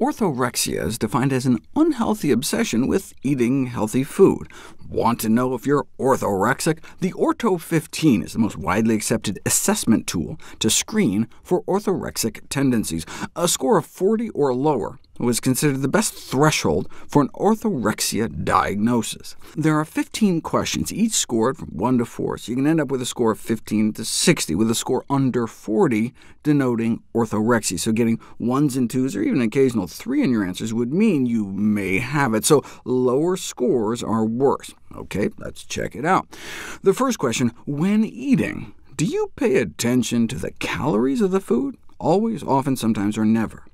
Orthorexia is defined as an unhealthy obsession with eating healthy food. Want to know if you're orthorexic? The Ortho15 is the most widely accepted assessment tool to screen for orthorexic tendencies. A score of 40 or lower was considered the best threshold for an orthorexia diagnosis. There are 15 questions, each scored from 1 to 4, so you can end up with a score of 15 to 60, with a score under 40 denoting orthorexia. So getting 1s and 2s, or even an occasional 3 in your answers would mean you may have it, so lower scores are worse. OK, let's check it out. The first question, when eating, do you pay attention to the calories of the food? Always, often, sometimes, or never?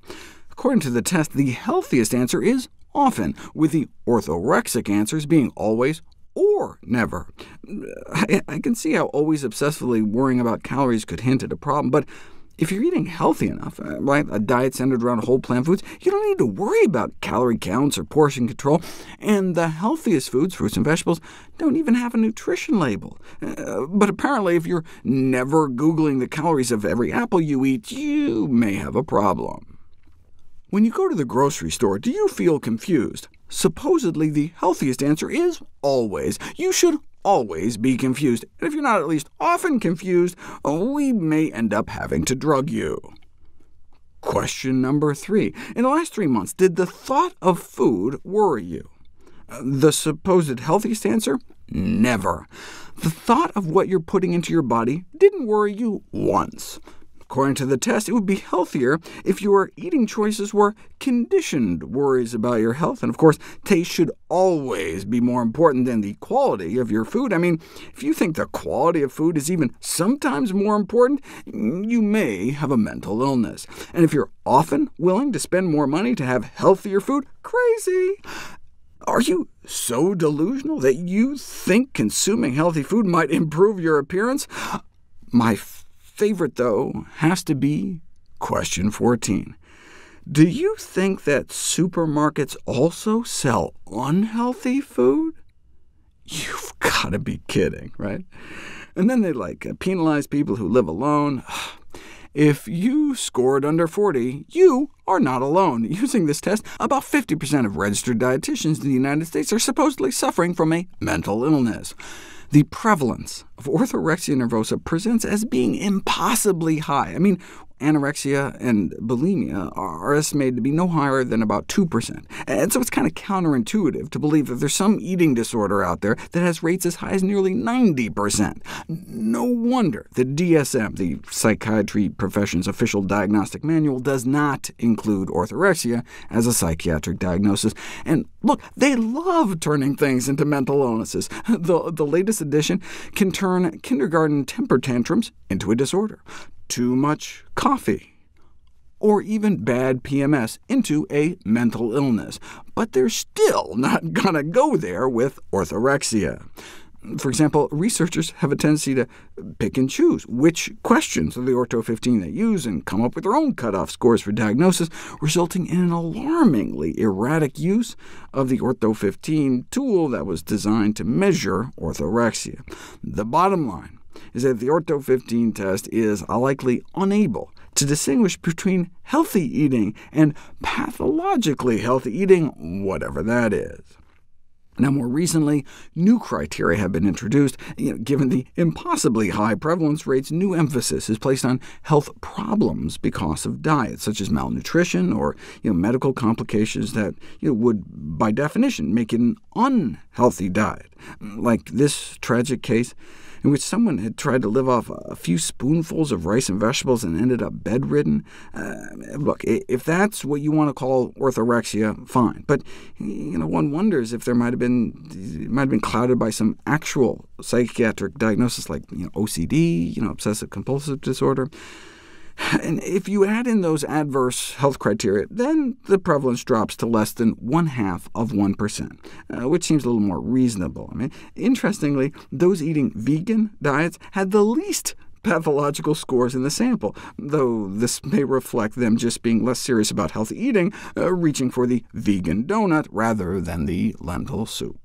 According to the test, the healthiest answer is often, with the orthorexic answers being always or never. I can see how always obsessively worrying about calories could hint at a problem, but if you're eating healthy enough, right, a diet centered around whole plant foods, you don't need to worry about calorie counts or portion control, and the healthiest foods, fruits and vegetables, don't even have a nutrition label. But apparently, if you're never Googling the calories of every apple you eat, you may have a problem. When you go to the grocery store, do you feel confused? Supposedly, the healthiest answer is always. You should always be confused, and if you're not at least often confused, we may end up having to drug you. Question number 3. In the last 3 months, did the thought of food worry you? The supposed healthiest answer? Never. The thought of what you're putting into your body didn't worry you once. According to the test, it would be healthier if your eating choices were conditioned worries about your health. And of course, taste should always be more important than the quality of your food. I mean, if you think the quality of food is even sometimes more important, you may have a mental illness. And if you're often willing to spend more money to have healthier food, crazy! Are you so delusional that you think consuming healthy food might improve your appearance? My favorite, though, has to be question 14. Do you think that supermarkets also sell unhealthy food? You've got to be kidding, right? And then they penalize people who live alone. If you scored under 40, you are not alone. Using this test, about 50% of registered dietitians in the United States are supposedly suffering from a mental illness. The prevalence of orthorexia nervosa presents as being impossibly high. I mean, anorexia and bulimia are estimated to be no higher than about 2%. And so it's kind of counterintuitive to believe that there's some eating disorder out there that has rates as high as nearly 90%. No wonder the DSM, the Psychiatry Profession's official diagnostic manual, does not include orthorexia as a psychiatric diagnosis. And look, they love turning things into mental illnesses. The latest edition can turn kindergarten temper tantrums into a disorder, too much coffee, or even bad PMS into a mental illness. But they're still not going to go there with orthorexia. For example, researchers have a tendency to pick and choose which questions of the Ortho15 they use and come up with their own cutoff scores for diagnosis, resulting in an alarmingly erratic use of the Ortho15 tool that was designed to measure orthorexia. The bottom line is that the Ortho15 test is likely unable to distinguish between healthy eating and pathologically healthy eating, whatever that is. Now, more recently, new criteria have been introduced. Given the impossibly high prevalence rates, new emphasis is placed on health problems because of diet, such as malnutrition or medical complications that would, by definition, make it an unhealthy diet, like this tragic case in which someone had tried to live off a few spoonfuls of rice and vegetables and ended up bedridden. Look, if that's what you want to call orthorexia, fine. But one wonders if there might have been clouded by some actual psychiatric diagnosis like OCD, obsessive-compulsive disorder. And if you add in those adverse health criteria, then the prevalence drops to less than 0.5%, which seems a little more reasonable. I mean, interestingly, those eating vegan diets had the least pathological scores in the sample, though this may reflect them just being less serious about healthy eating, reaching for the vegan donut rather than the lentil soup.